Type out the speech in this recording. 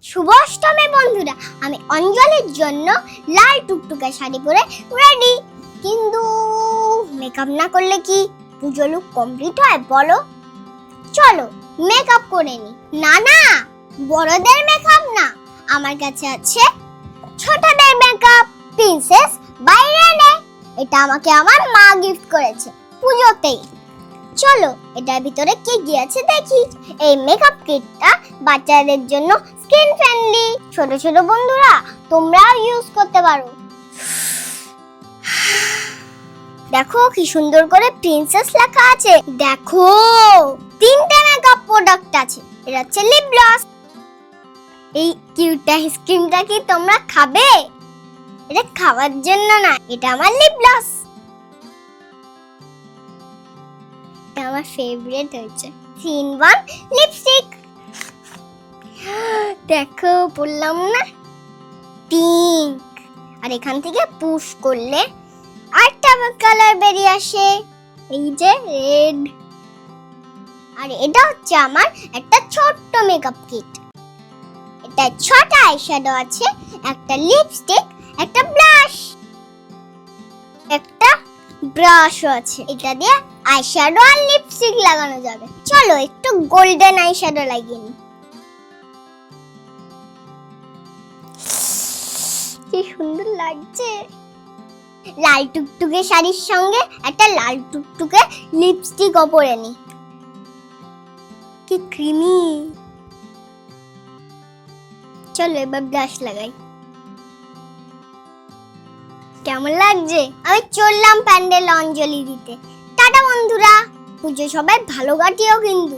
শুভ অষ্টমী বন্ধুরা, আমি অঞ্জলির জন্য লাল টুকটুকে শাড়ি পরে রেডি। কিন্তু মেকআপ না করলে কি পুজো লুক কমপ্লিট হয় বলো? চলো মেকআপ করে নি। না না, বড়দের মেকআপ না, আমার কাছে আছে ছোটদের মেকআপ। প্রিন্সেস বাইরে নে, এটা আমাকে আমার মা গিফট করেছে পুজোতেই। চলো এটার ভিতরে কি গিয়েছে দেখি। এই মেকআপ কিটটা বাচ্চাদের জন্য স্কিন ফ্রেন্ডলি। ছোট ছোট বন্ধুরা তোমরাও ইউজ করতে পারো। দেখো কি সুন্দর করে প্রিন্সেস লেখা আছে। দেখো তিনটে মেকআপ প্রোডাক্ট আছে। এটা হচ্ছে লিপ গ্লস। এই কিউট আইসক্রিমটা কি তোমরা খাবে? এটা খাওয়ার জন্য না, এটা আমার লিপ গ্লস। আমার ফেভারিট হয়েছে 3-in-1 লিপস্টিক। দেখো বললাম না পিঙ্ক, আর এখান থেকে পুশ করলে আরেকটা কালার বেরিয়ে আসে, এই যে রেড। আর এটা হচ্ছে আমার একটা ছোট্ট মেকআপ কিট। এটা 6টা আইশ্যাডো আছে, একটা লিপস্টিক, একটা ব্লাশ, একটা ব্রাশও আছে। এটা দিয়ে আইশ্যাডো আর লিপস্টিক লাগানো যাবে। চলো একটু গোল্ডেন আইশ্যাডো লাগিয়ে নিই। কি সুন্দর লাগছে। লাল টুকটুকে শাড়ির সঙ্গে একটা লাল টুকটুকে লিপস্টিকও পরে নি। কি ক্রিমি। চলো এবার ব্লাশ লাগাই। কেমন লাগছে? আমি চললাম প্যান্ডেল অঞ্জলি দিতে। টাটা বন্ধুরা, পুজো সবাই ভালো কাটিও কিন্তু।